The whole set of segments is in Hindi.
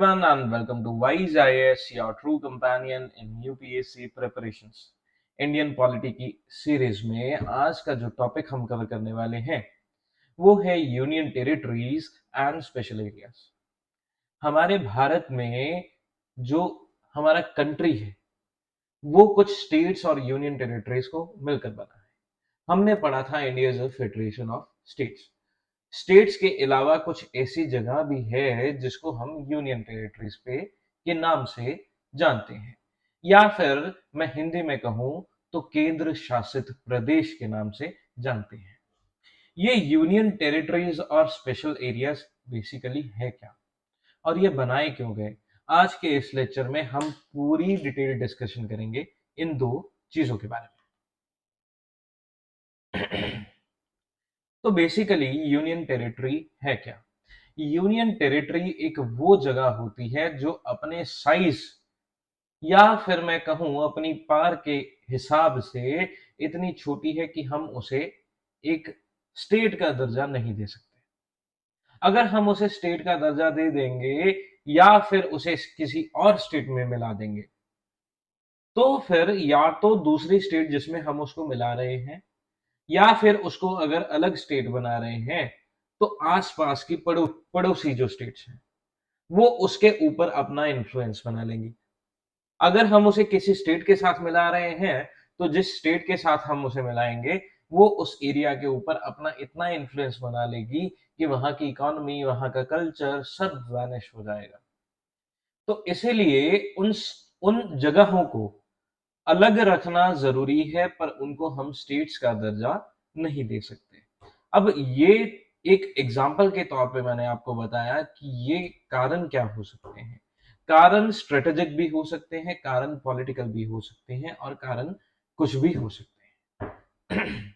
Everyone and welcome to Wise IAS, your true companion in UPSC preparations. Indian polity की सीरीज में आज का जो टॉपिक हम कवर करने वाले हैं वो है union territories and special areas. हमारे भारत में जो हमारा कंट्री है वो कुछ स्टेट्स और यूनियन टेरिटरीज को मिलकर बना है। हमने पढ़ा था India is a federation of states. States के अलावा कुछ ऐसी जगह भी है जिसको हम यूनियन टेरिटरीज पे के नाम से जानते हैं, या फिर मैं हिंदी में कहूं तो केंद्र शासित प्रदेश के नाम से जानते हैं। ये यूनियन टेरिटरीज और स्पेशल एरियाज बेसिकली है क्या और ये बनाए क्यों गए, आज के इस लेक्चर में हम पूरी डिटेल डिस्कशन करेंगे इन दो चीजों के बारे में। तो बेसिकली यूनियन टेरिटरी है क्या? यूनियन टेरिटरी एक वो जगह होती है जो अपने साइज या फिर मैं कहूं अपनी पार के हिसाब से इतनी छोटी है कि हम उसे एक स्टेट का दर्जा नहीं दे सकते। अगर हम उसे स्टेट का दर्जा दे देंगे या फिर उसे किसी और स्टेट में मिला देंगे तो फिर या तो दूसरी स्टेट जिसमें हम उसको मिला रहे हैं या फिर उसको अगर अलग स्टेट बना रहे हैं तो आसपास की पड़ोसी जो स्टेट्स हैं वो उसके ऊपर अपना इन्फ्लुएंस बना लेंगी। अगर हम उसे किसी स्टेट के साथ मिला रहे हैं तो जिस स्टेट के साथ हम उसे मिलाएंगे वो उस एरिया के ऊपर अपना इतना इन्फ्लुएंस बना लेगी कि वहां की इकोनॉमी, वहां का कल्चर सब वैनिश हो जाएगा। तो इसीलिए उन जगहों को अलग रखना जरूरी है, पर उनको हम स्टेट्स का दर्जा नहीं दे सकते। अब ये एक एग्जाम्पल के तौर पे मैंने आपको बताया कि ये कारण क्या हो सकते हैं। कारण स्ट्रेटेजिक भी हो सकते हैं, कारण पॉलिटिकल भी हो सकते हैं और कारण कुछ भी हो सकते हैं।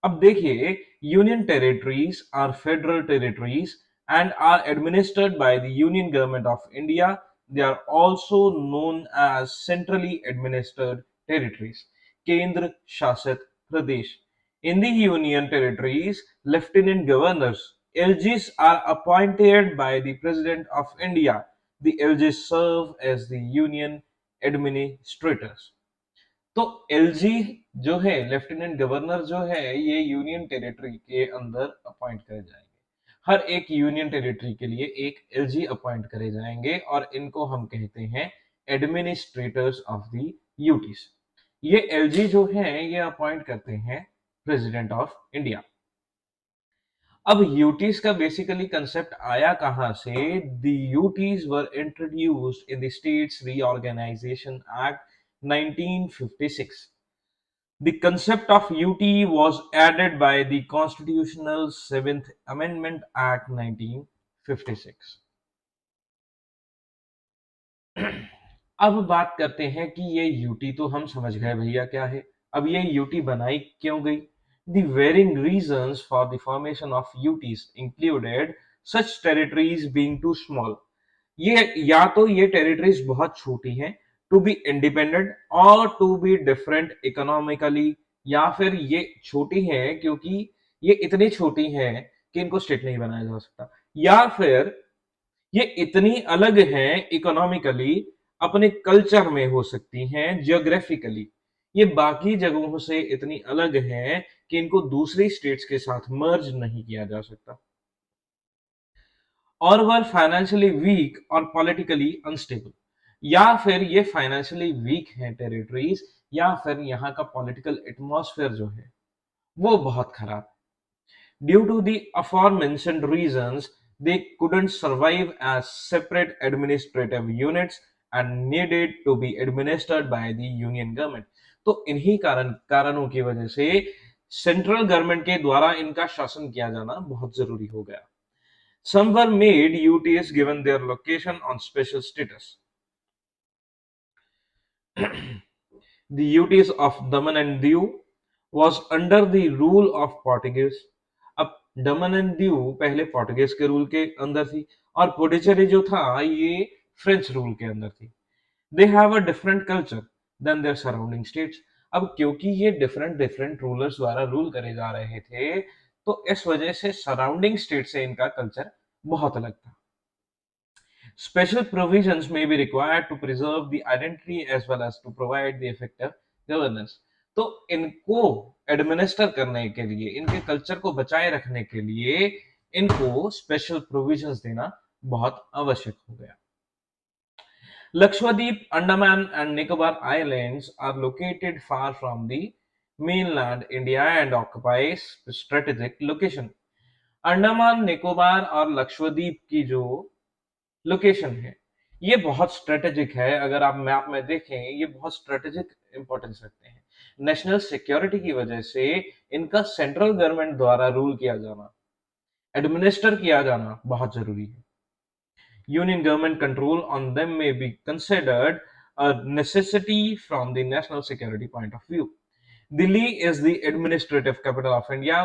अब देखिए, union territories are federal territories and are administered by the union government of India. They are also known as centrally administered territories, केंद्र शासित प्रदेश। In the union territories, lieutenant governors (LGs) are appointed by the President of India. The LGs serve as the union administrators. तो एलजी जो है, लेफ्टिनेंट गवर्नर जो है, ये यूनियन टेरिटरी के अंदर अपॉइंट करे जाएंगे। हर एक यूनियन टेरिटरी के लिए एक एलजी अपॉइंट करे जाएंगे और इनको हम कहते हैं एडमिनिस्ट्रेटर्स ऑफ द यूटीज। ये एलजी जो है ये अपॉइंट करते हैं प्रेसिडेंट ऑफ इंडिया। अब यूटीज का बेसिकली कंसेप्ट आया कहां से? The UTs were introduced in the states reorganisation act 1956. The concept of UT was added by the Constitutional Seventh Amendment Act 1956. अब बात करते हैं कि ये यूटी तो हम समझ गए भैया क्या है। अब ये यूटी बनाई क्यों गई? The varying reasons for the formation of UTs included such territories being too small. ये या तो ये टेरिटरीज बहुत छोटी हैं टू बी इंडिपेंडेंट और टू बी डिफरेंट इकोनॉमिकली, या फिर ये छोटी हैं क्योंकि ये इतनी छोटी हैं कि इनको स्टेट नहीं बनाया जा सकता, या फिर ये इतनी अलग हैं इकोनॉमिकली, अपने कल्चर में हो सकती हैं, जियोग्राफिकली ये बाकी जगहों से इतनी अलग हैं कि इनको दूसरी स्टेट्स के साथ मर्ज नहीं किया जा सकता, और वर फाइनेंशियली वीक और पॉलिटिकली अनस्टेबल। या फिर ये फाइनेंशियली वीक हैं टेरिटरीज, या फिर यहाँ का पॉलिटिकल एटमॉस्फेयर जो है वो बहुत खराब है। Due to the aforementioned reasons they couldn't survive as separate administrative units and needed to be administered by the union government. तो इन्हीं कारणों की वजह से सेंट्रल गवर्नमेंट के द्वारा इनका शासन किया जाना बहुत जरूरी हो गया। Some were made UTs given their location on special status. The UTs of Daman and Diu was under the rule of Portuguese. अब दमन एंड दीव पहले पोर्टुगीज के रूल के अंदर थी और पुडुचेरी जो था ये फ्रेंच रूल के अंदर थी। They have a different culture than their surrounding states. अब क्योंकि ये डिफरेंट डिफरेंट रूलर्स द्वारा रूल करे जा रहे थे तो इस वजह से सराउंडिंग स्टेट से इनका कल्चर बहुत अलग था। Special provisions may be required to preserve the identity as well as to provide the effective governance. तो इनको एडमिनिस्टर करने के लिए, इनके कल्चर को बचाए रखने के लिए इनको स्पेशल प्रोविजंस देना बहुत आवश्यक हो गया। Lakshadweep, Andaman and Nicobar Islands are located far from the mainland India and occupies strategic location. Andaman Nicobar और लक्षद्वीप की जो लोकेशन है ये बहुत स्ट्रेटेजिक है। अगर आप मैप में देखें ये बहुत स्ट्रेटेजिक इंपॉर्टेंस रखते हैं। नेशनल सिक्योरिटी की वजह से इनका सेंट्रल गवर्नमेंट द्वारा रूल किया जाना, एडमिनिस्टर किया जाना बहुत जरूरी है। Union government control on them may be considered a necessity from the national security point of view. Delhi is the administrative capital of India,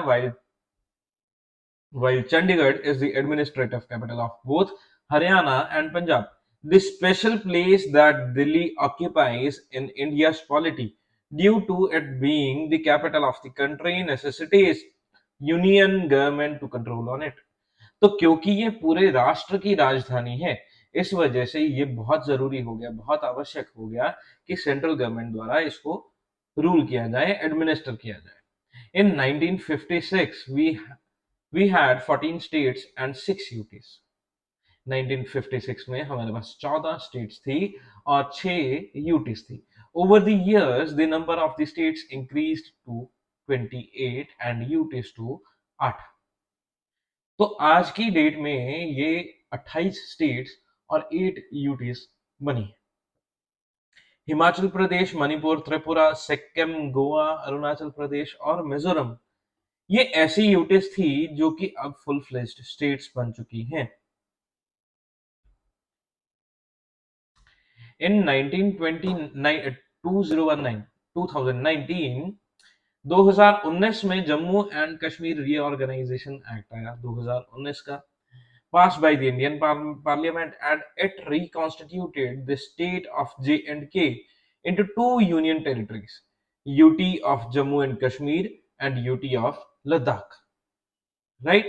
while Chandigarh is the administrative capital of both Haryana and Punjab. The special place that Delhi occupies in India's polity, due to it being the capital of the country, necessitates union government to control on it. तो क्योंकि ये पूरे राष्ट्र की राजधानी है, इस वजह से ये बहुत जरूरी हो गया, बहुत आवश्यक हो गया कि सेंट्रल गवर्नमेंट द्वारा इसको रूल किया जाए, एडमिनिस्टर किया जाए। इन 1956 we had 14 states and 6 UTs. 1956 में हमारे पास 14 स्टेट्स थी और 6 यूटीज थी। Over the years the number of the states increased to 28 and UTs to 8। तो आज की डेट में ये 28 स्टेट्स और 8 यूटीज बनी। हिमाचल प्रदेश, मणिपुर, त्रिपुरा, सिक्किम, गोवा, अरुणाचल प्रदेश और मिजोरम ये ऐसी यूटीज थी जो कि अब फुल फ्लेज्ड स्टेट्स बन चुकी हैं। इन 2019 में Jammu and Kashmir reorganisation act आया 2019 का, passed by the Indian Parliament, and it reconstituted the state of J&K into two union territories, UT of Jammu and Kashmir and UT of Ladakh, right?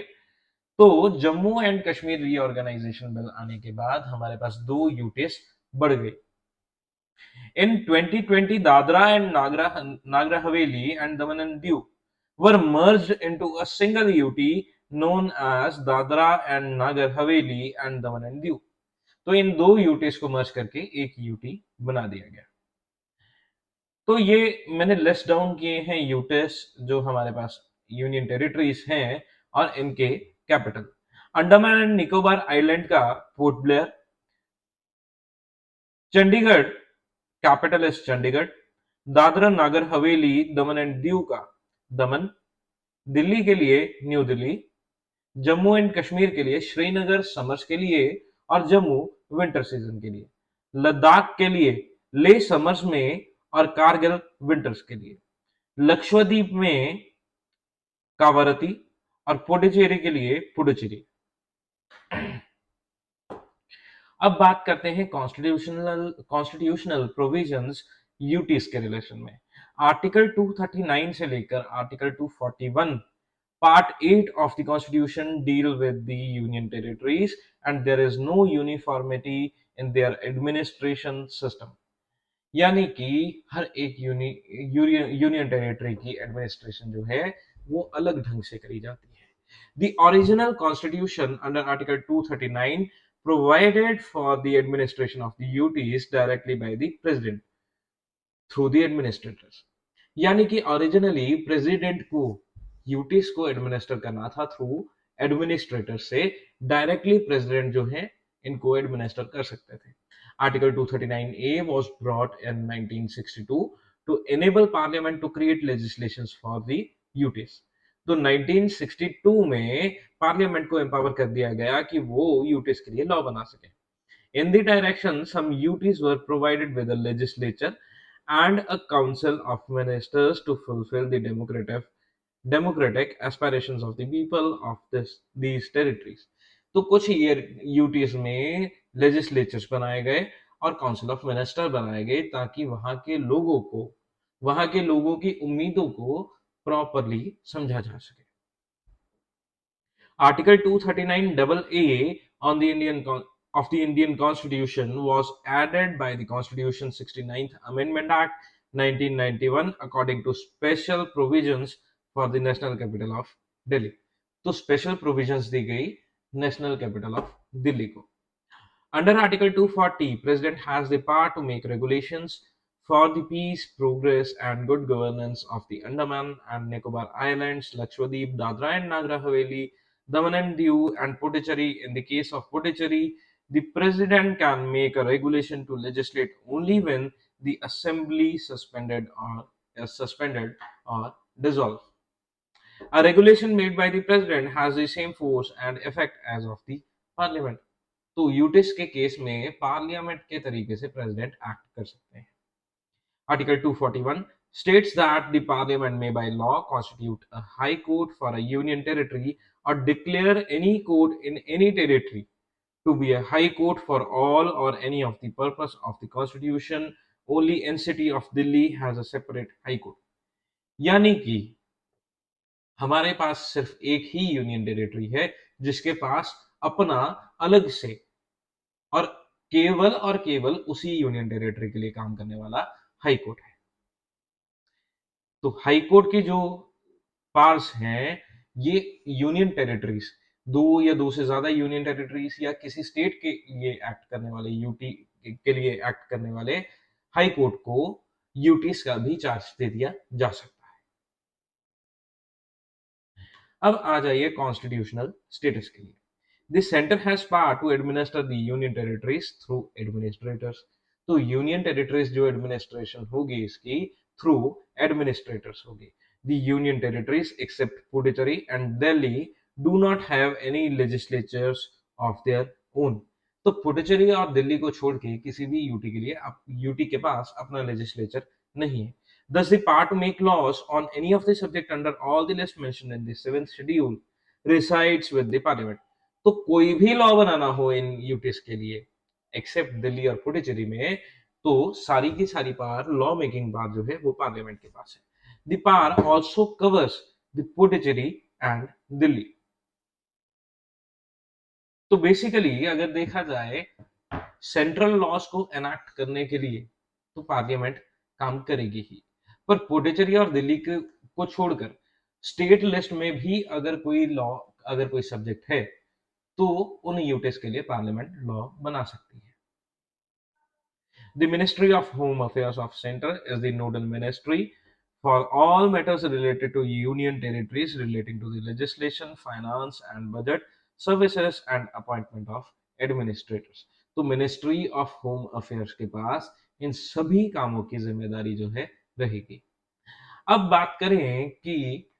तो Jammu and Kashmir reorganisation bill आने के बाद हमारे पास 2 यूटीज बढ़ गई। In 2020, Dadra and Nagar Haveli and Daman and Diu were merged into a single UT known as Dadra and Nagar Haveli and Daman and Diu. तो इन 2 यूटीज को मर्ज करके एक यूटी बना दिया गया। तो ये मैंने लिस्ट डाउन किए हैं यूटीज जो हमारे पास यूनियन टेरिटरीज हैं और इनके capital. Andaman and Nicobar island का Port Blair, Chandigarh capital is Chandigarh, Dadra Nagar Haveli Daman and Diu का दमन, दिल्ली के लिए न्यू दिल्ली, जम्मू एंड कश्मीर के लिए श्रीनगर समर्स के लिए और जम्मू विंटर सीजन के लिए, लद्दाख के लिए ले समर्स में और कारगिल विंटर्स के लिए, लक्षद्वीप में कावरती और पुडुचेरी के लिए पुडुचेरी। अब बात करते हैं कॉन्स्टिट्यूशनल प्रोविजंस यूटीज के रिलेशन में। आर्टिकल 239 से लेकर article 241 Part 8 of the Constitution deal with the Union territories and there is no uniformity in their administration system. यानी कि हर एक यूनियन टेरिटरी की एडमिनिस्ट्रेशन जो है वो अलग ढंग से करी जाती है। The original constitution under Article 239 provided for the administration of the UTs directly by the president through the administrators. यानी कि ओरिजिनली प्रेसिडेंट को यूटीज को एडमिनिस्टर करना था थ्रू एडमिनिस्ट्रेटर से, डायरेक्टली प्रेसिडेंट जो है इनको एडमिनिस्टर कर सकते थे। Article 239A was brought in 1962 to enable parliament to create legislations for the UTs. तो 1962 में पार्लियामेंट को एम्पावर कर दिया गया कि वो यूटीज के लिए लॉ बना सके। In the direction, some UTs were provided with a legislature and a council of ministers to fulfill the democratic aspirations of the people of these territories. तो कुछ यूटीज में लेजिस्लेचर्स बनाए गए और काउंसिल ऑफ मिनिस्टर बनाए गए ताकि वहां के लोगों की उम्मीदों को प्रॉपरली समझा जा सके। Article 239 AA on the Indian of the Indian Constitution was added by the Constitution 69th Amendment Act 1991 according to special provisions for the National Capital of Delhi. तो स्पेशल प्रोविजंस दी गई नेशनल कैपिटल ऑफ दिल्ली को. Under Article 240, President has the power to make regulations for the peace, progress, and good governance of the Andaman and Nicobar Islands, Lakshadweep, Dadra and Nagar Haveli, Daman and Diu, and Puducherry. In the case of Puducherry, the President can make a regulation to legislate only when the Assembly suspended or dissolved. A regulation made by the President has the same force and effect as of the Parliament. तो यूटिस के केस में पार्लियामेंट के तरीके से प्रेसिडेंट एक्ट कर सकते हैं. Article 241 states that the parliament may by law constitute a high court for a union territory or declare any court in any territory to be a high court for all or any of the purpose of the constitution. Only in city of Delhi has a separate high court. यानी कि हमारे पास सिर्फ एक ही यूनियन टेरिटरी है जिसके पास अपना अलग से और केवल उसी यूनियन टेरिटरी के लिए काम करने वाला हाई कोर्ट है. तो हाई कोर्ट की जो पार्स हैं ये यूनियन टेरिटरीज, दो या दो से ज्यादा यूनियन टेरिटरीज या किसी स्टेट के लिए एक्ट करने वाले यूटी के लिए एक्ट करने वाले हाई कोर्ट को यूटीज का भी चार्ज दे दिया जा सकता है. अब आ जाइए कॉन्स्टिट्यूशनल स्टेटस के लिए. The center has power to administer the union territories through administrators. तो यूनियन टेरिटरीज जो एडमिनिस्ट्रेशन होगी इसकी थ्रू एडमिनिस्ट्रेटर्स होगी. The union territories except Puducherry and Delhi do not have any legislatures of their own. तो पुडुचेरी और दिल्ली को छोड़ के किसी भी यूटी के लिए यूटी के पास अपना लेजिस्लेचर नहीं है. Thus the power to make laws on any of the subject under all the lists mentioned in the 7th schedule resides with the parliament. तो कोई भी लॉ बनाना हो इन यूटीज के लिए एक्सेप्ट दिल्ली और पुडुचेरी में तो सारी की सारी पावर लॉ मेकिंग पावर जो है वो पार्लियामेंट के पास है. The power also covers the Puducherry and Delhi. तो बेसिकली अगर देखा जाए सेंट्रल लॉज को एनैक्ट करने के लिए तो पार्लियामेंट काम करेगी ही, पर पुडुचेरी और दिल्ली को छोड़कर स्टेट लिस्ट में भी अगर कोई सब्जेक्ट है तो उन यूटीज के लिए पार्लियामेंट लॉ बना सकती है. The Ministry of Home Affairs of Center is the nodal ministry for all matters related to union territories relating to the legislation, finance and budget, services and appointment of administrators. तो मिनिस्ट्री ऑफ होम अफेयर्स के पास इन सभी कामों की जिम्मेदारी जो है रहेगी. अब बात करें कि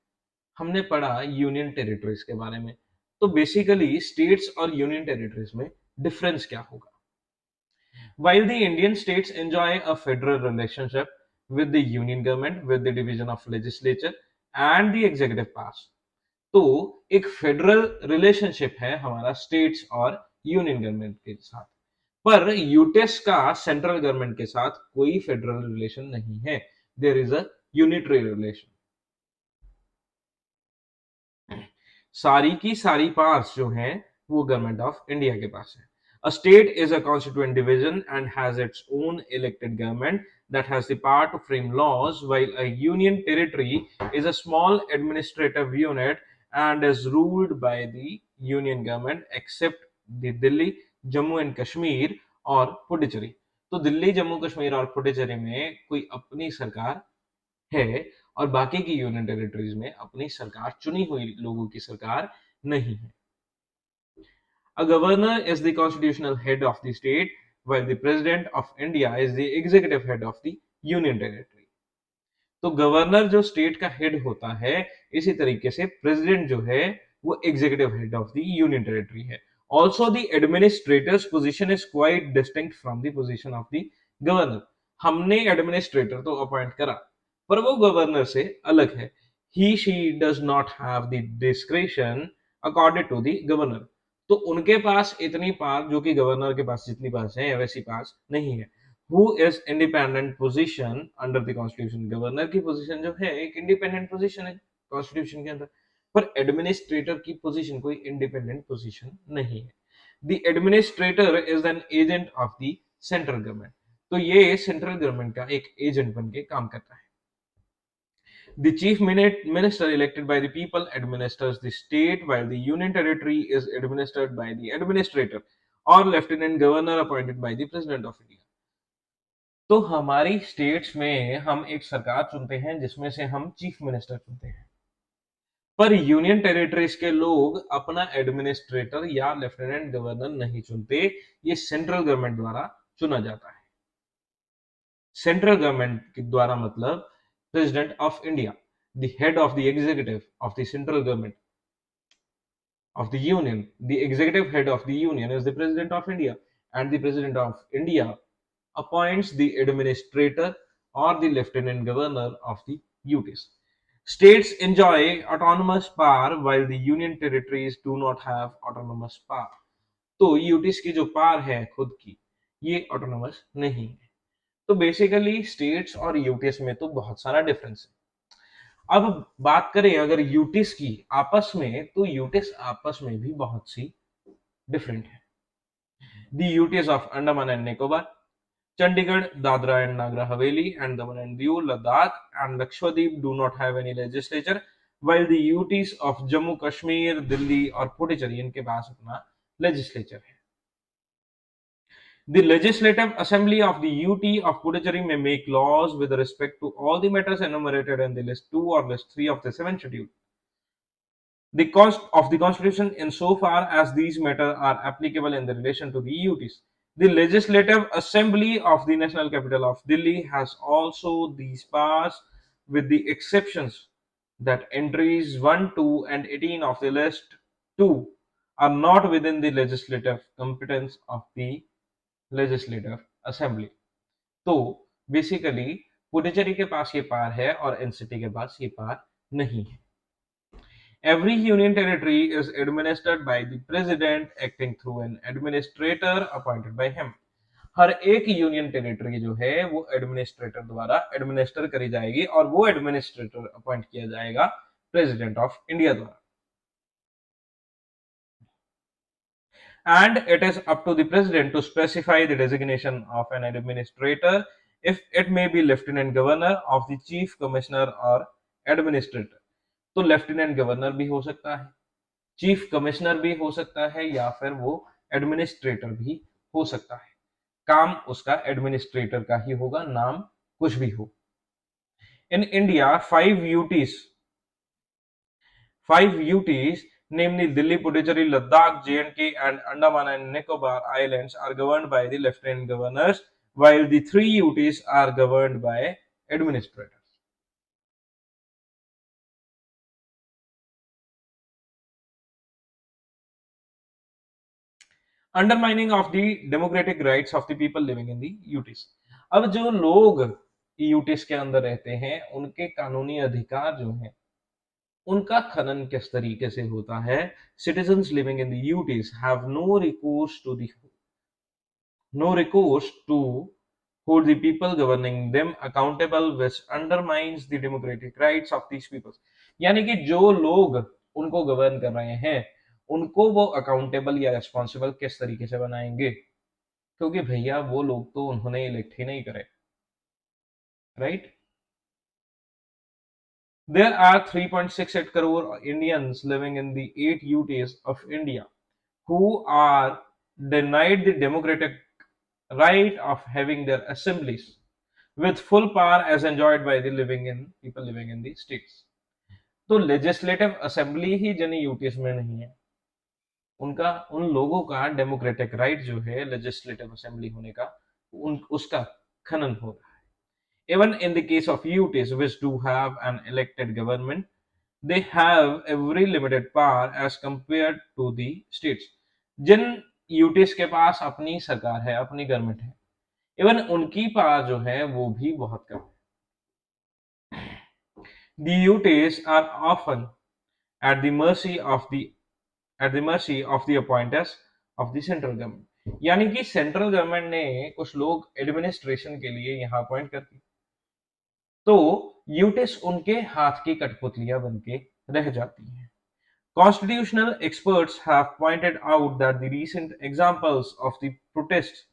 हमने पढ़ा यूनियन टेरिटरीज के बारे में, तो बेसिकली स्टेट्स और यूनियन टेरिटरीज में डिफरेंस क्या होगा. While the Indian states enjoy a federal relationship with the union government with the division of legislature and the executive powers, तो एक फेडरल रिलेशनशिप है हमारा स्टेट्स और यूनियन गवर्नमेंट के साथ, पर यूटेस का सेंट्रल गवर्नमेंट के साथ कोई फेडरल रिलेशन नहीं है. There is a unitary relation. सारी की सारी पावर्स जो हैं वो गवर्नमेंट ऑफ इंडिया के पास है. A state is a constituent division and has its own elected government that has the power to frame laws, while a union territory is a small administrative unit and is ruled by the union government except the Delhi, Jammu and Kashmir और पुडुचेरी. तो दिल्ली, जम्मू कश्मीर और पुडुचेरी में कोई अपनी सरकार है और बाकी की यूनियन टेरिटरीज में अपनी सरकार, चुनी हुई लोगों की सरकार नहीं है. A governor is the constitutional head of the state, while the president of India is the executive head of the union territory. तो गवर्नर जो स्टेट का हेड होता है, इसी तरीके से प्रेसिडेंट जो है वो executive head of the union territory है. Also the administrator's position is quite distinct from the position of the governor. हमने एडमिनिस्ट्रेटर तो अपॉइंट करा पर वो गवर्नर से अलग है. He she does not have the discretion according to the governor. तो उनके पास इतनी पास जो कि गवर्नर के पास जितनी पास है वैसी पास नहीं है. Who is independent position under the constitution. Governor की पोजीशन जो है एक इंडिपेंडेंट पोजीशन है कॉन्स्टिट्यूशन के अंदर, पर एडमिनिस्ट्रेटर की पोजीशन कोई इंडिपेंडेंट पोजीशन नहीं है. The administrator is an agent of the central government. तो ये सेंट्रल गवर्नमेंट का एक एजेंट बन के काम करता है। The chief minister elected by the people administers the state, while the union territory is administered by the administrator or lieutenant governor appointed by the president of India। तो हमारी स्टेट्स में हम एक सरकार चुनते हैं जिसमें से हम चीफ मिनिस्टर चुनते हैं, पर यूनियन टेरिटरीज के लोग अपना एडमिनिस्ट्रेटर या लेफ्टिनेंट गवर्नर नहीं चुनते, ये सेंट्रल गवर्नमेंट द्वारा चुना जाता है। सेंट्रल गवर्नमेंट के द्वारा मतलब president of India, the head of the executive of the central government of the union. The executive head of the union is the president of India, and the president of India appoints the administrator or the lieutenant governor of the UTs. States enjoy autonomous power while the union territories do not have autonomous power। तो यूटीज की जो पावर है खुद की, ये ऑटोनोमस नहीं है। तो बेसिकली स्टेट्स और यूटीएस में तो बहुत सारा डिफरेंस है। अब बात करें अगर यूटीस की आपस में, तो यूटीस आपस में भी बहुत सी डिफरेंट है। The UTs of Andaman and Nicobar, Chandigarh, Dadra and Nagar Haveli and Daman and Diu, Ladakh and Lakshadweep do not have any legislature, while the UTs of Jammu Kashmir, Delhi और पुडुचेरी, इनके पास अपना लेजिस्लेचर है। The Legislative Assembly of the UT of Puducherry may make laws with respect to all the matters enumerated in the list 2 or list 3 of the 7th schedule. The cost of the constitution in so far as these matters are applicable in the relation to the UTs. The Legislative Assembly of the National Capital of Delhi has also these powers, with the exceptions that entries 1, 2 and 18 of the list 2 are not within the legislative competence of the legislative assembly. तो बेसिकली पुडुचेरी के पास ये पावर है और एनसीटी के पास ये पावर नहीं है। Every union territory is administered by the president acting through an administrator appointed by him. हर एक यूनियन टेरिटरी जो है वो एडमिनिस्ट्रेटर द्वारा एडमिनिस्टर करी जाएगी और वो एडमिनिस्ट्रेटर अपॉइंट किया जाएगा प्रेसिडेंट ऑफ इंडिया द्वारा। And it is up to the president to specify the designation of an administrator, if it may be lieutenant governor of the chief commissioner or administrator। तो लेफ्टिनेंट गवर्नर भी हो सकता है, चीफ कमिश्नर भी हो सकता है, या फिर वो एडमिनिस्ट्रेटर भी हो सकता है। काम उसका एडमिनिस्ट्रेटर का ही होगा, नाम कुछ भी हो। In India 5 UTs, namely Delhi, Puducherry, Ladakh, J&K, and Andaman and Nicobar Islands, are governed by the lieutenant governors, while the 3 UTs are governed by administrators। Undermining of the democratic rights of the people living in the UTs। अब जो लोग यूटीज के अंदर रहते हैं उनके कानूनी अधिकार जो हैं उनका खनन किस तरीके से होता है। Citizens living in the UTs have no recourse to hold the people governing them accountable, which undermines the democratic rights of these people। यानी कि जो लोग उनको गवर्न कर रहे हैं उनको वो अकाउंटेबल या रिस्पॉन्सिबल किस तरीके से बनाएंगे, क्योंकि भैया वो लोग तो उन्होंने इलेक्ट ही नहीं करे, right. There are 3.68 crore Indians living in the 8 UTs of India who are denied the democratic right of having their assemblies with full power as enjoyed by the people living in the states। तो लेजिस्लेटिव असेंबली ही जिन यूटीएस में नहीं है उनका, उन लोगों का डेमोक्रेटिक राइट जो है लेजिस्लेटिव असेंबली होने का, उसका खनन हो रहा है। Even in the case of UTs which do have an elected government, they have every limited power as compared to the states। जिन यूटीज के पास अपनी सरकार है, अपनी गवर्नमेंट है, इवन उनकी पावर जो है वो भी बहुत कम है। The UTs are often at the mercy of the appointers of the central government। यानी कि सेंट्रल गवर्नमेंट ने कुछ लोग एडमिनिस्ट्रेशन के लिए यहाँ अपॉइंट कर दिए, तो यूटिस उनके हाथ की कठपुतलियां बन के रह जाती हैं। Constitutional experts have pointed out that the recent examples of the protests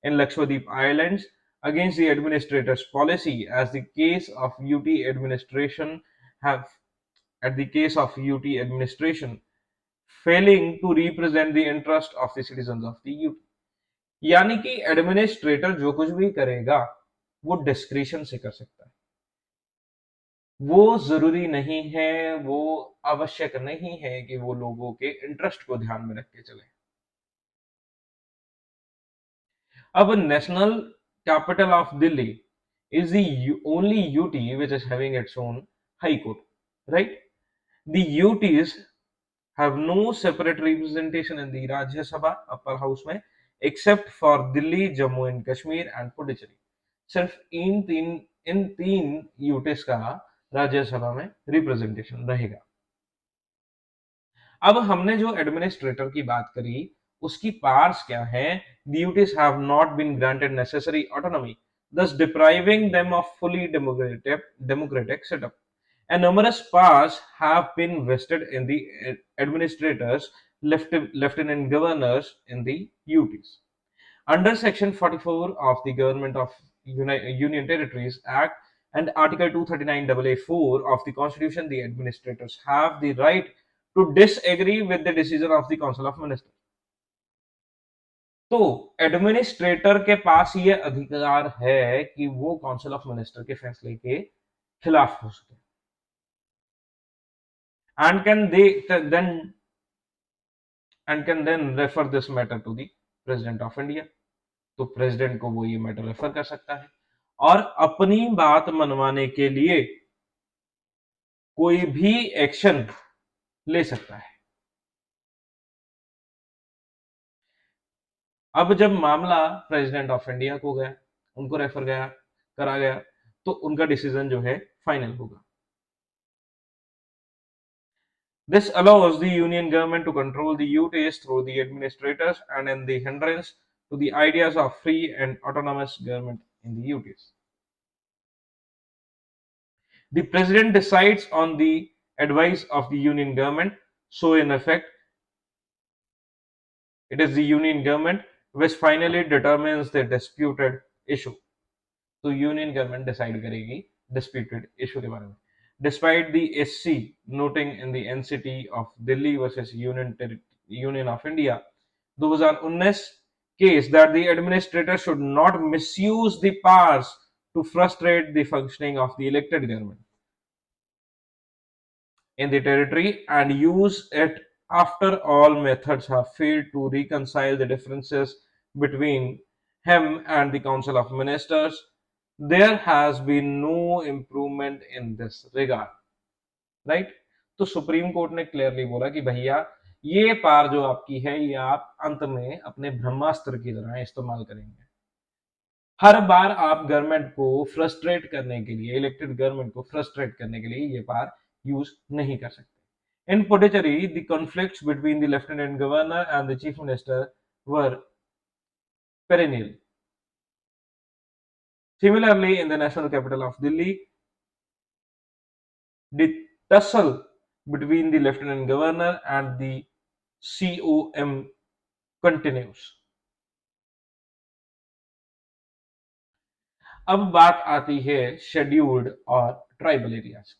in Lakshadweep Islands against the administrator's policy, as the case of UT administration, have at the case of UT administration failing to represent the interest of the citizens of the UT। यानी कि एडमिनिस्ट्रेटर जो कुछ भी करेगा वो डिस्क्रिशन से कर सकता है, वो जरूरी नहीं है, वो आवश्यक नहीं है कि वो लोगों के इंटरेस्ट को ध्यान में रख के चले। अब national capital of Delhi is the only UT which is having its own high court, right? The UTs have no separate representation in the Rajya Sabha upper house में except for Delhi, Jammu and Kashmir and Puducherry. सिर्फ इन तीन यूटीज का राज्यसभा में रिप्रेजेंटेशन रहेगा। अब हमने जो एडमिनिस्ट्रेटर की बात करी उसकी पावर्स क्या है? The UTs have not been granted necessary autonomy, thus depriving them of fully democratic setup. And numerous powers have been vested in the administrators, lieutenant governors in the UTs. Under Section 44 of the Government of Union Territories Act and Article 239AA4 of the Constitution, the administrators have the right to disagree with the decision of the Council of Ministers. तो एडमिनिस्ट्रेटर के पास ये अधिकार है कि वो काउंसिल ऑफ मिनिस्टर के फैसले के खिलाफ हो सके and can then refer this matter to the president of India. तो प्रेसिडेंट को वो ये मैटर रेफर कर सकता है और अपनी बात मनवाने के लिए कोई भी एक्शन ले सकता है। अब जब मामला प्रेसिडेंट ऑफ इंडिया को गया, उनको रेफर गया करा गया, तो उनका डिसीजन जो है फाइनल होगा। This allows the union government to control the UTs through the administrators and in the hindrance to the ideas of free and autonomous government in the UTs. The president decides on the advice of the union government, so in effect, it is the union government which finally determines the disputed issue. तो यूनियन गवर्नमेंट डिसाइड करेगी डिस्प्यूटेड इशू के बारे में। Despite the SC noting in the NCT of Delhi versus union of India 2019 case that the administrator should not misuse the powers to frustrate the functioning of the elected government in the territory and use it after all methods have failed to reconcile the differences between him and the Council of Ministers, there has been no improvement in this regard, right? तो सुप्रीम कोर्ट ने क्लियरली बोला कि भैया ये पार जो आपकी है ये आप अंत में अपने ब्रह्मास्त्र की तरह इस्तेमाल करेंगे। हर बार आप गवर्नमेंट को फ्रस्ट्रेट करने के लिए, इलेक्टेड गवर्नमेंट को फ्रस्ट्रेट करने के लिए ये पार यूज नहीं कर सकते। In Puducherry, the conflicts between the lieutenant governor and the chief minister were perennial. Similarly, in the national capital of Delhi, the tussle between the lieutenant governor and the COM continues. अब बात आती है शेड्यूल्ड और ट्राइबल एरियाज की।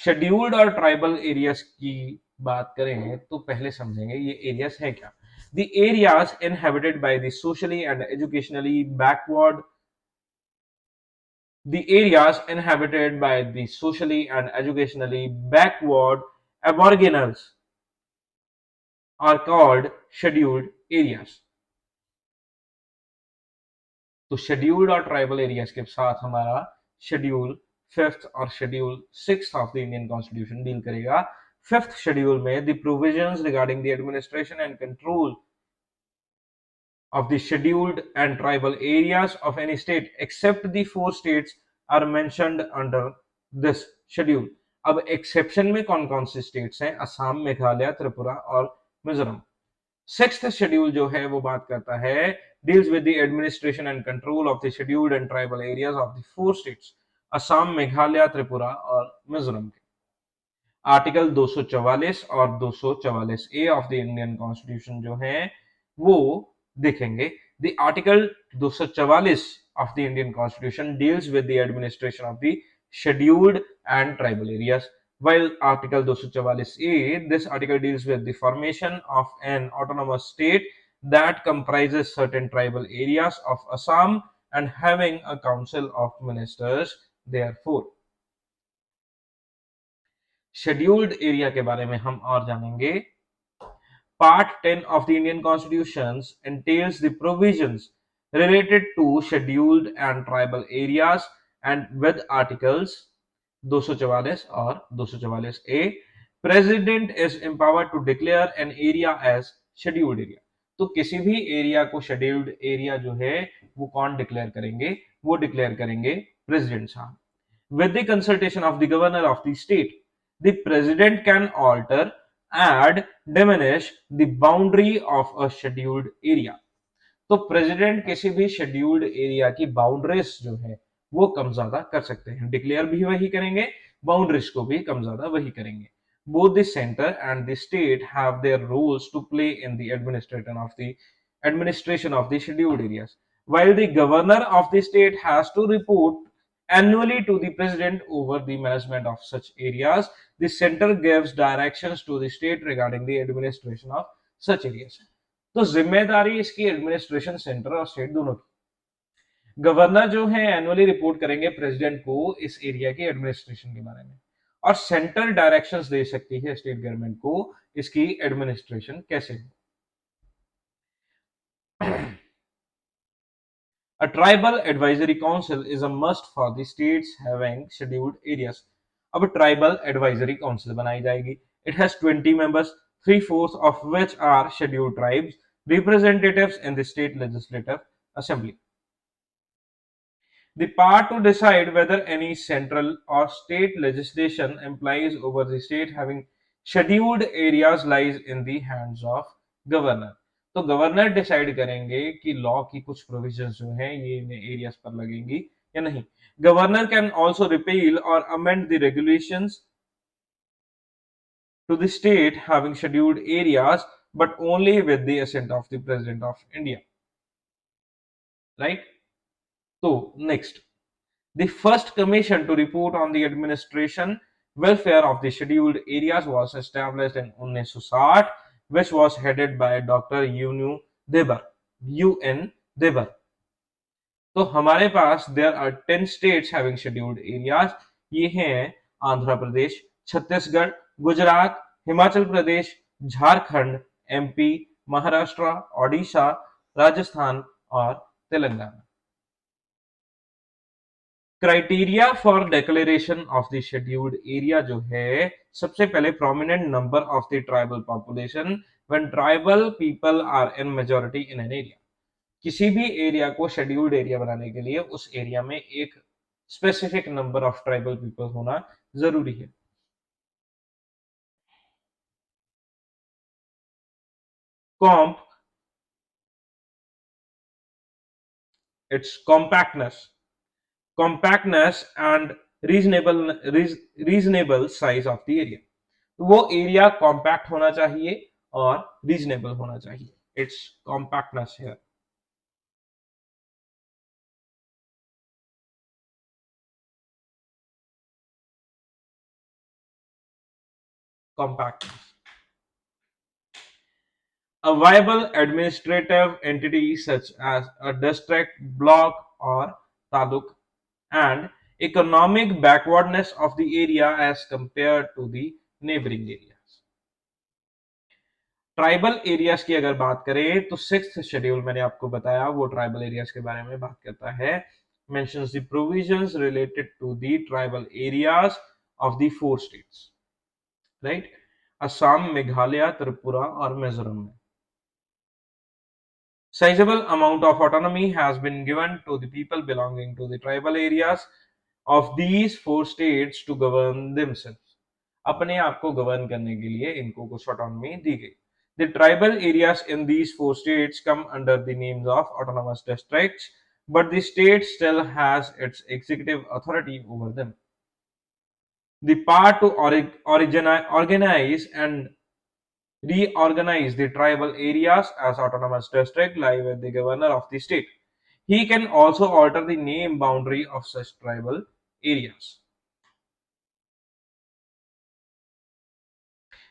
शेड्यूल्ड और ट्राइबल एरियाज की बात करें तो पहले समझेंगे ये एरियाज है क्या। The areas inhabited by the socially and educationally backward The areas inhabited by the socially and educationally backward aboriginals are called scheduled areas. तो शेड्यूल्ड और ट्राइबल एरियाज के साथ हमारा शेड्यूल 5th और schedule 6th of the Indian constitution deal करेगा। 5th शेड्यूल में the provisions regarding the administration and control of the scheduled and tribal areas of any state except the 4 states are mentioned under this schedule। अब एक्सेप्शन में कौन कौन से स्टेट्स हैं? असम, मेघालय, त्रिपुरा और मिजोरम। 6th शेड्यूल जो है वो बात करता है deals with the administration and control of the scheduled and tribal areas of the 4 states Assam, Meghalaya, Tripura और मिजोरम के। आर्टिकल 244 और 244 ए ऑफ द इंडियन कॉन्स्टिट्यूशन जो है वो देखेंगे। The article 244 of the Indian constitution deals with the administration of the scheduled and tribal areas, while article 244A, this article deals with the formation of an autonomous state that comprises certain tribal areas of Assam and having a council of ministers therefore। Scheduled area के बारे में हम और जानेंगे। Part 10 of the Indian Constitution entails the provisions related to scheduled and tribal areas and with articles 244 और 244A, President is empowered to declare an area as scheduled area। तो किसी भी एरिया को शेड्यूल्ड एरिया जो है वो कौन डिक्लेयर करेंगे? वो डिक्लेयर करेंगे प्रेसिडेंट साहब। With the consultation of the governor of the state, the president can alter, add, diminish the boundary of a scheduled area। तो प्रेसिडेंट किसी भी शेड्यूल्ड एरिया की बाउंड्रीज जो है वो कम ज्यादा कर सकते हैं, डिक्लेयर भी वही करेंगे, बाउंड्रीज को भी कम ज्यादा वही करेंगे। Both the center and the state have their roles to play in the administration of the scheduled areas. While the governor of the state has to report annually to the president over the management of such areas, the center gives directions to the state regarding the administration of such areas। तो जिम्मेदारी इसकी एडमिनिस्ट्रेशन सेंटर और स्टेट दोनों की। गवर्नर जो है एनुअली रिपोर्ट करेंगे प्रेसिडेंट को इस एरिया की एडमिनिस्ट्रेशन के बारे में, और सेंट्रल डायरेक्शंस दे सकती है स्टेट गवर्नमेंट को इसकी एडमिनिस्ट्रेशन कैसे हो। A tribal advisory council is a must for the states having scheduled areas। अब ट्राइबल एडवाइजरी काउंसिल बनाई जाएगी। It has 20 members, 3/4 of which are scheduled tribes, representatives in the state legislative assembly। The power to decide whether any central or state legislation applies over the state having scheduled areas lies in the hands of governor। तो गवर्नर डिसाइड करेंगे कि लॉ की कुछ प्रोविजंस जो हैं ये इन एरियाज पर लगेंगी या नहीं। गवर्नर कैन आल्सो रिपील और amend the regulations to the state having scheduled areas, but only with the assent of the president of India। Right? So next, the first commission to report on the administration welfare of the scheduled areas was established in 1960, which was headed by Dr. UN Debar। तो हमारे पास there are 10 states having scheduled areas. ये हैं आंध्र प्रदेश, छत्तीसगढ़, गुजरात, हिमाचल प्रदेश, झारखंड, एमपी, महाराष्ट्र, ओडिशा, राजस्थान और Telangana. Criteria for declaration of the scheduled area जो है, सबसे पहले prominent number of the tribal population when tribal people are in majority in an area. किसी भी एरिया को शेड्यूल्ड एरिया बनाने के लिए उस एरिया में एक specific number of tribal people होना जरूरी है। Comp it's compactness and reasonable size of the area। वो एरिया कॉम्पैक्ट होना चाहिए और रीजनेबल होना चाहिए। इट्स कॉम्पैक्टनेस है। compactness। A viable administrative entity such as a district, block or taluk, and economic backwardness of the area as compared to the neighboring areas। Tribal areas की अगर बात करें तो सिक्स्थ शेड्यूल मैंने आपको बताया वो ट्राइबल एरियाज के बारे में बात करता है। Mentions the provisions related to the tribal areas of the 4 states, right, Assam, Meghalaya, Tripura और मिजोरम में। Sizable amount of autonomy has been given to the people belonging to the tribal areas of these 4 states to govern themselves। अपने आप को गवर्न करने के लिए इनको कुछ ऑटोनॉमी दी गई। The tribal areas in these 4 states come under the names of autonomous districts, but the state still has its executive authority over them। The power to organize and reorganize the tribal areas as autonomous district lie with the governor of the state. He can also alter the name boundary of such tribal areas.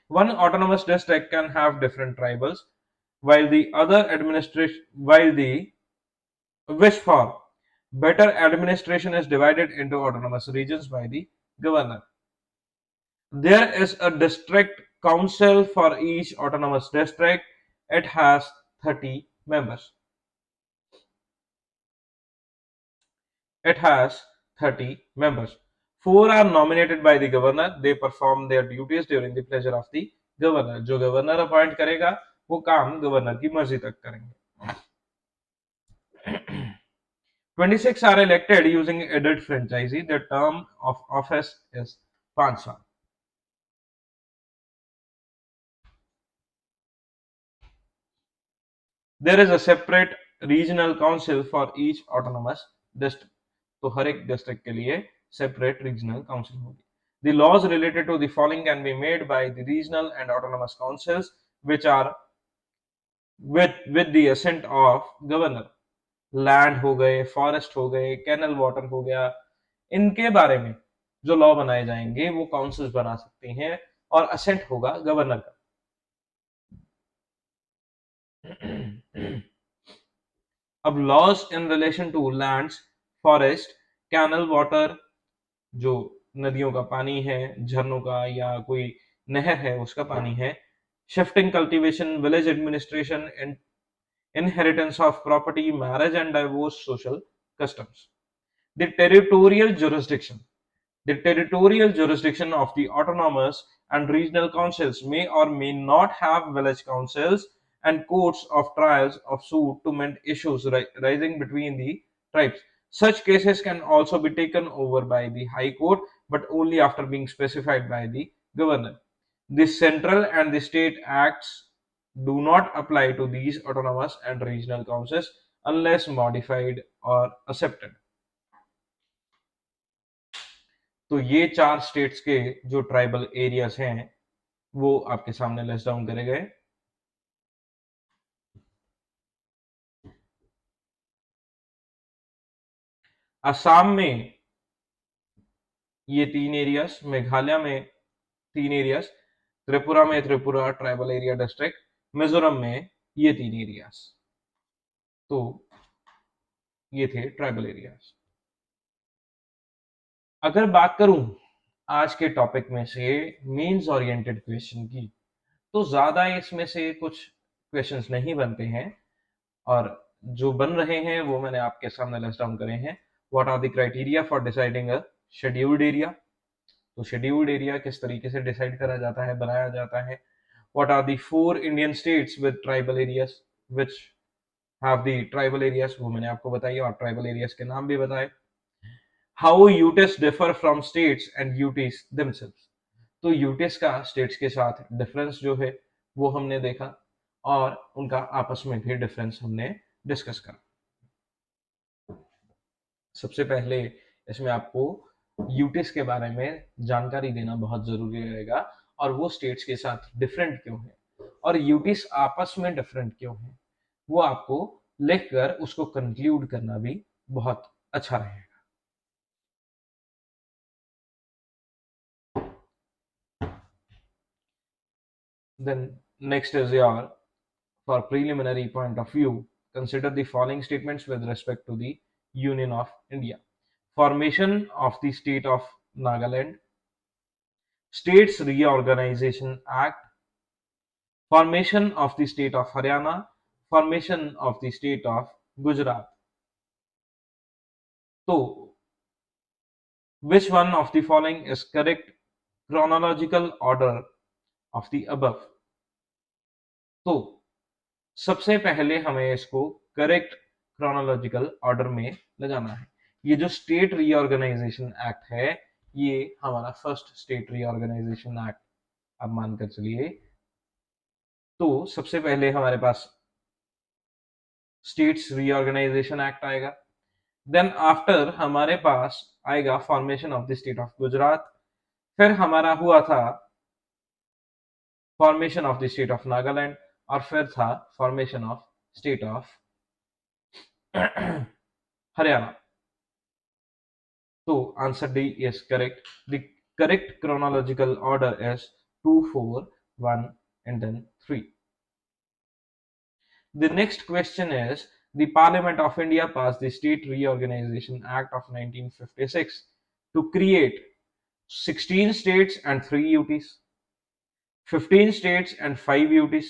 One autonomous district can have different tribals, while the wish for better administration is divided into autonomous regions by the governor. There is a district council for each autonomous district. It has 30 members. It has 30 members. Four are nominated by the governor. They perform their duties during the pleasure of the governor. जो गवर्नर अपॉइंट करेगा वो काम गवर्नर की मर्जी तक करेंगे. 26 are elected using adult franchise. The term of office is 5 साल. There is a separate regional council for each autonomous district. तो हर एक डिस्ट्रिक्ट के लिए सेपरेट रीजनल काउंसिल होगी. The laws related to the following can be made by the regional and autonomous councils, which are with the assent of governor. Land हो गए, फॉरेस्ट हो गए, कैनल वाटर हो गया, इनके बारे में जो लॉ बनाए जाएंगे वो काउंसिल्स बना सकती हैं और असेंट होगा गवर्नर का. अब laws in relation to lands, forest, canal water, जो नदियों का पानी है, झरनों का या कोई नहर है उसका पानी है, shifting cultivation, village administration, inheritance of property, marriage and divorce, social customs. The territorial jurisdiction. The territorial jurisdiction of the autonomous and regional councils may or may not have village councils and courts of trials of suit to mend issues rising between the tribes. Such cases can also be taken over by the High Court, but only after being specified by the governor. The central and the state acts do not apply to these autonomous and regional councils unless modified or accepted. तो ये चार स्टेट्स के जो ट्राइबल एरियाज हैं वो आपके सामने लिस्ट डाउन करे गए. असम में ये 3 एरियाज, मेघालय में 3 एरियाज, त्रिपुरा में Tripura tribal area district, Mizoram में ये 3 एरियाज. तो ये थे ट्राइबल एरियाज. अगर बात करूं आज के टॉपिक में से मीन्स ओरिएंटेड क्वेश्चन की, तो ज्यादा इसमें से कुछ क्वेश्चंस नहीं बनते हैं और जो बन रहे हैं वो मैंने आपके सामने लिस्ट डाउन करे हैं. What are the criteria for deciding a scheduled area. तो शेड्यूल्ड एरिया किस तरीके से डिसाइड करा जाता है, बनाया जाता है. What are the 4 Indian states with tribal areas which have the tribal areas, वो मैंने आपको बताई और ट्राइबल एरियाज के नाम भी बताए. How UTs differ from states and UTs themselves. तो यूटिस का स्टेट्स के साथ डिफरेंस जो है वो हमने देखा और उनका आपस में भी डिफरेंस हमने डिस्कस करा. सबसे पहले इसमें आपको यूटिस के बारे में जानकारी देना बहुत जरूरी रहेगा और वो स्टेट्स के साथ डिफरेंट क्यों है और यूटिस आपस में डिफरेंट क्यों है वो आपको लिखकर उसको कंक्लूड करना भी बहुत अच्छा रहेगा. Then next is your, for preliminary point of view, consider the following statements with respect to the Union of India. Formation of the state of Nagaland, States Reorganization Act, formation of the state of Haryana, formation of the state of Gujarat. So, which one of the following is correct chronological order of the above? तो सबसे पहले हमें इसको करेक्ट क्रोनोलॉजिकल ऑर्डर में लगाना है. ये जो स्टेट रीऑर्गेनाइजेशन एक्ट है ये हमारा फर्स्ट स्टेट रीऑर्गेनाइजेशन एक्ट आप मानकर चलिए. तो सबसे पहले हमारे पास स्टेट्स रीऑर्गेनाइजेशन एक्ट आएगा. देन आफ्टर हमारे पास आएगा formation of the state of Gujarat. फिर हमारा हुआ था formation of the state of Nagaland, और फिर था formation of state of Haryana. So answer D is correct. The correct chronological order is 2, 4, 1 and then 3. The next question is, the Parliament of India passed the State Reorganization Act of 1956 to create 16 states and 3 UTs, 15 states and 5 UTs,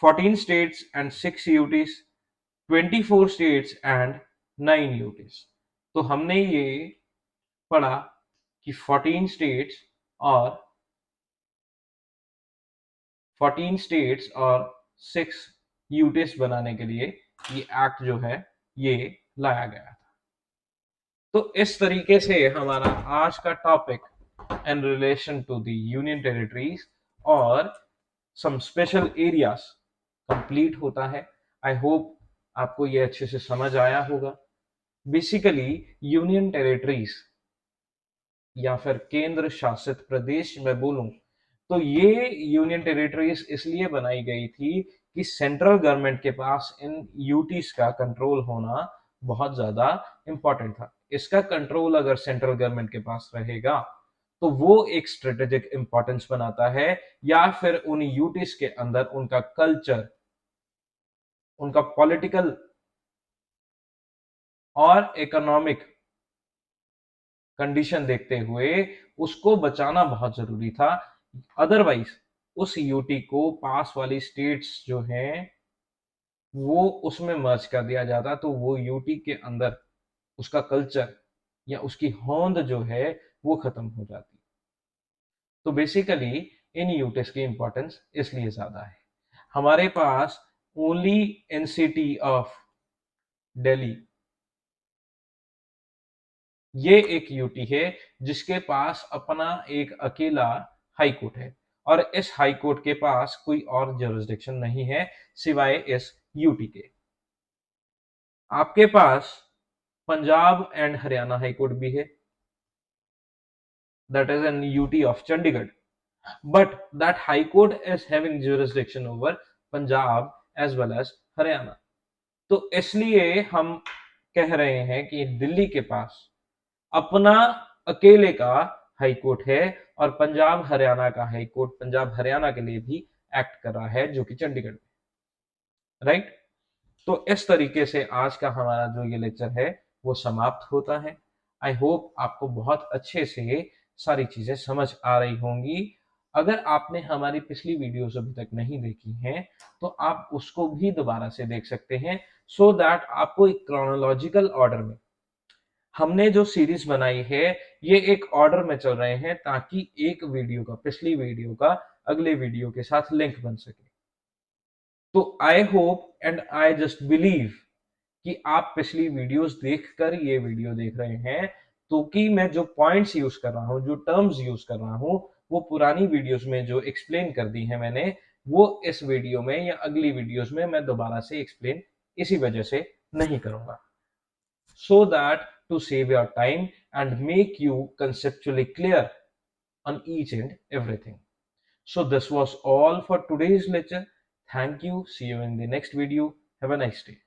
14 states and 6 UTs, 24 states and 9 UTs. तो हमने ये पढ़ा कि 14 स्टेट्स और 6 यूटिस बनाने के लिए ये एक्ट जो है ये लाया गया था। तो इस तरीके से हमारा आज का topic in relation to the union territories और सम स्पेशल एरियाज कंप्लीट होता है। आई होप आपको ये अच्छे से समझ आया होगा। बेसिकली यूनियन टेरिटरीज या फिर केंद्र शासित प्रदेश में बोलूं तो ये यूनियन टेरिटरीज इसलिए बनाई गई थी कि सेंट्रल गवर्नमेंट के पास इन यूटीज का कंट्रोल होना बहुत ज्यादा इंपॉर्टेंट था। इसका कंट्रोल अगर सेंट्रल गवर्नमेंट के पास रहेगा तो वो एक स्ट्रेटेजिक इंपॉर्टेंस बनाता है, या फिर उन यूटीज के अंदर उनका कल्चर, उनका पॉलिटिकल और इकोनॉमिक कंडीशन देखते हुए उसको बचाना बहुत जरूरी था। अदरवाइज उस यूटी को पास वाली स्टेट्स जो हैं वो उसमें मर्ज कर दिया जाता, तो वो यूटी के अंदर उसका कल्चर या उसकी होंद जो है वो खत्म हो जाती। तो बेसिकली इन यूटीज की इंपॉर्टेंस इसलिए ज्यादा है। हमारे पास ओनली एनसीटी ऑफ दिल्ली ये एक यूटी है जिसके पास अपना एक अकेला हाई कोर्ट है, और इस हाई कोर्ट के पास कोई और जुरिस्डिक्शन नहीं है सिवाय इस यूटी के। आपके पास Punjab and Haryana high court भी है, that is an UT of Chandigarh, but that high court is having jurisdiction over Punjab as well as Haryana. तो इसलिए हम कह रहे हैं कि दिल्ली के पास अपना अकेले का हाई कोर्ट है, और पंजाब हरियाणा का हाई कोर्ट पंजाब हरियाणा के लिए भी एक्ट कर रहा है जो कि चंडीगढ़ में, राइट। तो इस तरीके से आज का हमारा जो ये लेक्चर है वो समाप्त होता है। आई होप आपको बहुत अच्छे से सारी चीजें समझ आ रही होंगी। अगर आपने हमारी पिछली वीडियोस अभी तक नहीं देखी हैं तो आप उसको भी दोबारा से देख सकते हैं, सो दैट आपको एक क्रोनोलॉजिकल ऑर्डर में हमने जो सीरीज बनाई है ये एक ऑर्डर में चल रहे हैं, ताकि एक वीडियो का पिछली वीडियो का अगले वीडियो के साथ लिंक बन सके। तो I hope and I just believe कि आप पिछली वीडियोस देखकर ये वीडियो देख रहे हैं, तो कि मैं जो पॉइंट्स यूज कर रहा हूं, जो टर्म्स यूज कर रहा हूं, वो पुरानी वीडियोस में जो एक्सप्लेन कर दी है मैंने, वो इस वीडियो में या अगली वीडियोस में मैं दोबारा से एक्सप्लेन इसी वजह से नहीं करूंगा, so that to save your time and make you conceptually clear on each and everything. So this was all for today's lecture. Thank you. See you in the next video. Have a nice day.